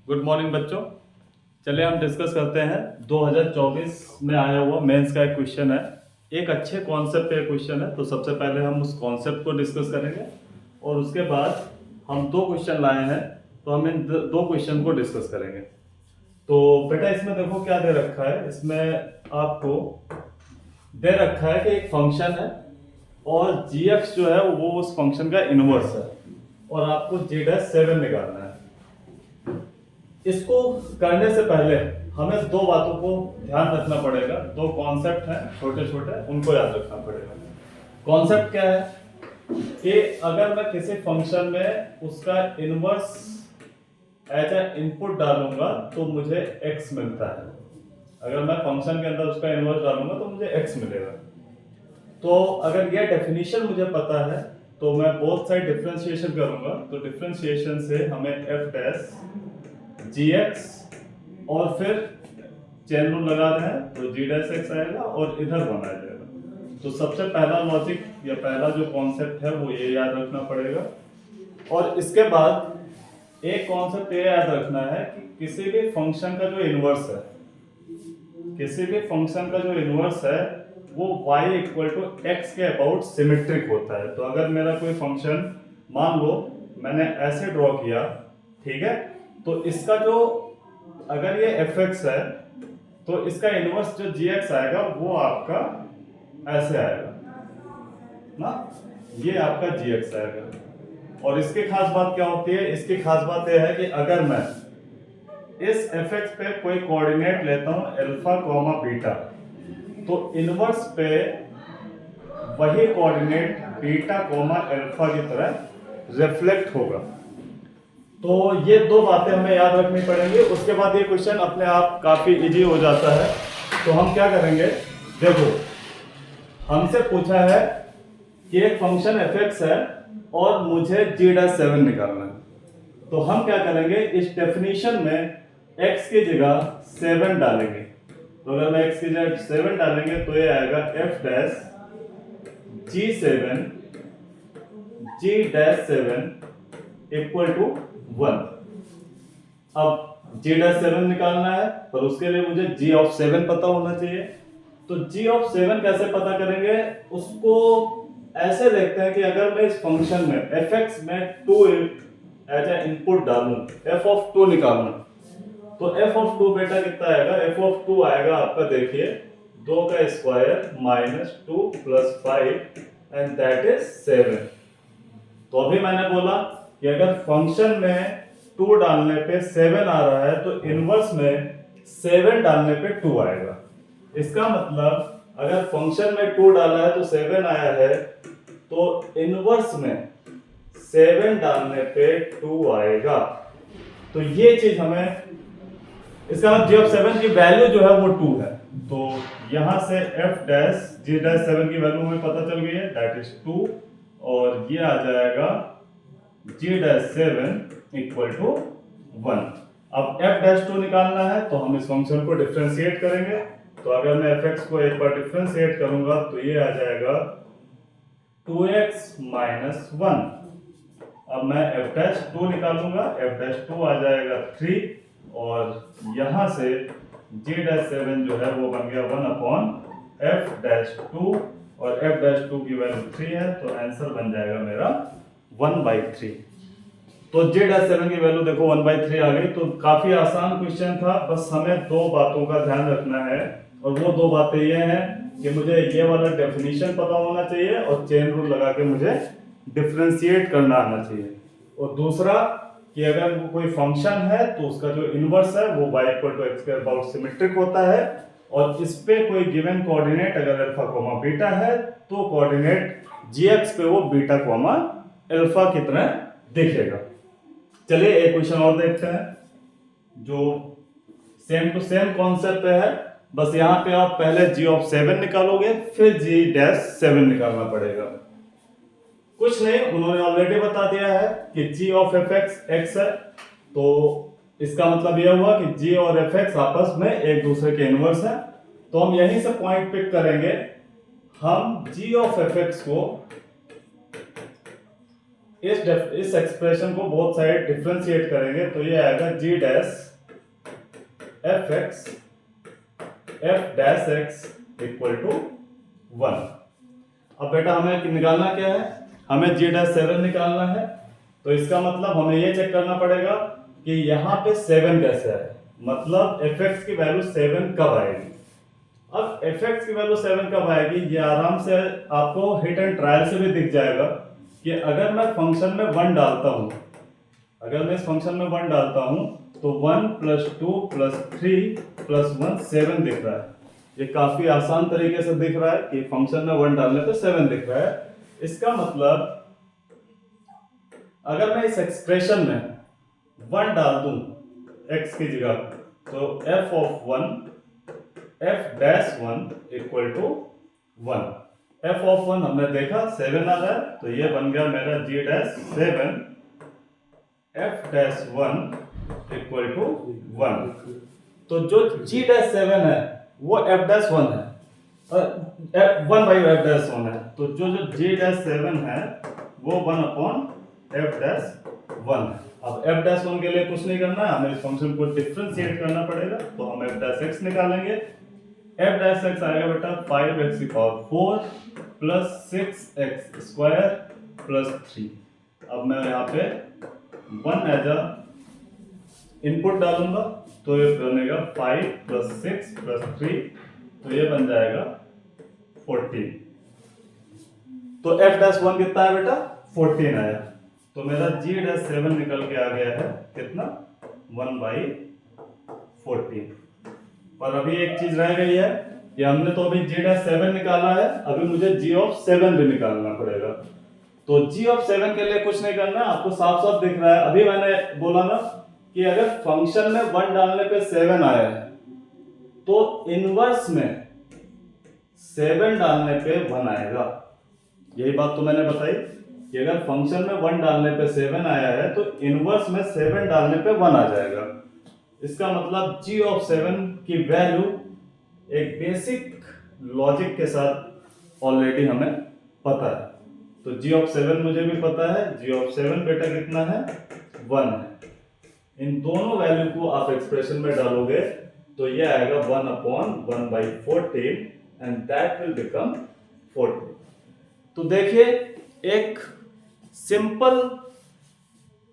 Good morning बच्चों। चलिए हम डिस्कस करते हैं 2024 में आया हुआ मेंस का एक क्वेश्चन है। एक अच्छे कॉन्सेप्ट पे क्वेश्चन है, तो सबसे पहले हम उस कॉन्सेप्ट को डिस्कस करेंगे और उसके बाद हम दो क्वेश्चन लाए हैं, तो हम इन दो क्वेश्चन को डिस्कस करेंगे। तो बेटा इसमें देखो क्या दे रखा है। इसमें आपको दे रखा है कि एक फंक्शन है और g(x) जो है वो उस फंक्शन का इनवर्स है और आपको g'7 निकालना है। इसको करने से पहले हमें दो बातों को ध्यान रखना पड़ेगा। दो कॉन्सेप्ट हैं छोटे छोटे, उनको याद रखना पड़ेगा। कॉन्सेप्ट क्या है कि अगर मैं किसी फंक्शन में उसका इनवर्स एज ए इनपुट डालूंगा तो मुझे x मिलता है। अगर मैं फंक्शन के अंदर उसका इनवर्स डालूंगा तो मुझे x मिलेगा। तो अगर यह डेफिनेशन मुझे पता है तो मैं बोथ साइड डिफरेंशिएशन करूंगा। तो डिफरेंशिएशन से हमें f' gx और फिर चेन रूल लगा रहे हैं तो g' आएगा और इधर 1 आ जाएगा। तो सबसे पहला लॉजिक या पहला जो कॉन्सेप्ट है वो ये याद रखना पड़ेगा। और इसके बाद एक कॉन्सेप्ट ये याद रखना है कि किसी भी फंक्शन का जो इनवर्स है, किसी भी फंक्शन का जो इनवर्स है वो y इक्वल टू x के अबाउट सिमेट्रिक होता है। तो अगर मेरा कोई फंक्शन मान लो मैंने ऐसे ड्रॉ किया, ठीक है, तो इसका जो अगर ये fx है तो इसका इनवर्स जो gx आएगा वो आपका ऐसे आएगा ना, ये आपका gx आएगा। और इसकी खास बात क्या होती है? इसकी खास बात यह है कि अगर मैं इस fx पे कोई कोऑर्डिनेट लेता हूं अल्फा कॉमा बीटा, तो इनवर्स पे वही कोऑर्डिनेट बीटा कॉमा अल्फा की तरह रिफ्लेक्ट होगा। तो ये दो बातें हमें याद रखनी पड़ेंगी। उसके बाद ये क्वेश्चन अपने आप काफी इजी हो जाता है। तो हम क्या करेंगे, देखो हमसे पूछा है कि एक फंक्शन fx है और मुझे g'7 निकालना है। तो हम क्या करेंगे, इस डेफिनेशन में x की जगह 7 डालेंगे। तो अगर मैं x की जगह 7 डालेंगे तो ये आएगा f' g'7 इक्वल टू 1। अब g'7 निकालना है पर उसके लिए मुझे g(7) पता होना चाहिए। तो g(7) कैसे पता करेंगे, उसको ऐसे देखते हैं कि अगर मैं इस फंक्शन में fx में 2 एज ए इनपुट डालूं, f(2) निकालूं, तो f(2) बेटा कितना आएगा? f(2) आएगा आपका, देखिए 2 का square minus 2 plus 5 and that is 7। तो अभी मैंने बोला कि अगर फंक्शन में 2 डालने पे 7 आ रहा है तो इनवर्स में 7 डालने पे 2 आएगा। इसका मतलब अगर फंक्शन में 2 डाला है तो 7 आया है, तो इनवर्स में 7 डालने पे 2 आएगा। तो ये चीज हमें, इसका मतलब g(7) की वैल्यू जो है वो 2 है। तो यहां से f'(g'7) की वैल्यू हमें पता चल गई है, दैट इज 2। और ये आ जाएगा g'7 इक्वल टू 1। अब f'2 निकालना है तो हम इस फंक्शन को डिफरेंशिएट करेंगे। तो अगर मैं fx को एक बार डिफरेंशिएट करूंगा तो ये आ जाएगा 2x माइनस 1। अब मैं f'2 निकालूंगा, f'2 आ जाएगा 3 और यहां से g'7 जो है वो बन गया 1/f'2 और f'2 की वैल्यू 3 है, तो आंसर बन जाएगा मेरा 1/3। तो g'7 की वैल्यू देखो 1/3 आ गई। तो काफी आसान क्वेश्चन था, बस हमें दो बातों का ध्यान रखना है और वो दो बातें ये हैं कि मुझे ये वाला डेफिनेशन पता होना चाहिए और चेन रूल लगा के मुझे डिफरेंशिएट करना आना चाहिए। और दूसरा कि अगर वो कोई फंक्शन है तो उसका जो इनवर्स है वो y इक्वल टू x के अबाउट सिमेट्रिक होता है और इस पे कोई गिवन कोऑर्डिनेट अगर अल्फा कॉमा बीटा है तो कोऑर्डिनेट gx पे वो बीटा कॉमा अल्फा की तरह दिखेगा। चलिए एक क्वेश्चन और देखते हैं जो सेम टू सेम कॉन्सेप्ट पे है। बस यहाँ पे आप पहले g(7) निकालोगे फिर g'7 निकालना पड़ेगा। कुछ नहीं, उन्होंने ऑलरेडी बता दिया है कि g(f(x) x है, तो इसका मतलब यह हुआ कि g और fx आपस में एक दूसरे के इनवर्स है। तो हम यहीं से पॉइंट पिक करेंगे। हम g(f(x) को इस एक्सप्रेशन को बहुत साइड डिफ्रेंशिएट करेंगे तो ये आएगा g dash f x f dash x equal to 1। अब बेटा हमें निकालना क्या है, हमें जी डैश 7 निकालना है। तो इसका मतलब हमें ये चेक करना पड़ेगा कि यहाँ पे 7 कैसे है, मतलब एफ एक्स की वैल्यू 7 कब आएगी। अब एफ एक्स की वैल्यू 7 कब आएगी, ये आराम से आपको हिट एंड ट्रायल से भी दिख जाएगा कि अगर मैं फंक्शन में 1 डालता हूँ, अगर मैं इस फंक्शन में 1 डालता हूँ तो 1 + 2 + 3 + 1 7 दिख रहा है। ये काफी आसान तरीके से दिख रहा है कि फंक्शन में 1 डालने पे 7 दिख रहा है। इसका मतलब अगर मैं इस एक्सप्रेशन में 1 डाल दूं x की जगह तो f of 1 f dash 1 equal to 1। f of 1 हमने देखा 7 आ रहा है तो ये बन गया मेरा g dash 7 f dash 1 equal to 1। तो जो g dash 7 है वो f dash 1 है, 1/f dash 1 है। तो जो g dash 7 है वो 1/f dash 1 है। अब f dash 1 के लिए कुछ नहीं करना है, हमें इस फंक्शन को डिफरेंशिएट करना पड़ेगा। तो हम f dash x निकालेंगे। f dash x आएगा बेटा 5x⁴ + 6x² + 3। अब मैं यहाँ पे 1 एज अ इनपुट डालूंगा तो ये बनेगा 5 + 6 + 3, तो ये बन जाएगा 14। तो f dash 1 कितना है बेटा, 14 आया। तो मेरा g dash 7 निकल के आ गया है कितना, 1/14। पर अभी एक चीज रह गई है कि हमने तो अभी g dash 7 निकाला है, अभी मुझे g of 7 भी निकालना पड़ेगा। तो g of 7 के लिए कुछ नहीं करना, आपको साफ साफ दिख रहा है। अभी मैंने बोला ना कि अगर फंक्शन में 1 डालने पे 7 आया है तो इनवर्स में 7 डालने पे 1 आएगा। यही बात तो मैंने बताई कि अगर फंक्शन में 1 डालने पे 7 आया है तो इनवर्स में 7 डालने पे 1 आ जाएगा। इसका मतलब g of 7 की वैल्यू एक बेसिक लॉजिक के साथ ऑलरेडी हमें पता है। तो g of 7 मुझे भी पता है, g of 7 बेटा कितना है, 1 है। इन दोनों वैल्यू को आप एक्सप्रेशन में डालोगे तो ये आएगा 1/1/14 एंड दैट विल बिकम 14। तो देखिए एक सिंपल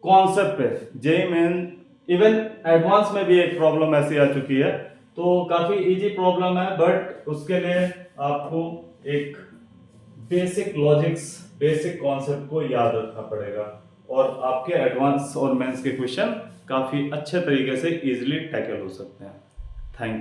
कॉन्सेप्ट पे जेईई मेन इवन एडवांस में भी एक प्रॉब्लम ऐसी आ चुकी है, तो काफी इजी प्रॉब्लम है, बट उसके लिए आपको एक बेसिक लॉजिक्स बेसिक कॉन्सेप्ट को याद रखना पड़ेगा और आपके एडवांस और मेंस के क्वेश्चन काफी अच्छे तरीके से इजीली टैकल हो सकते हैं। Thank you.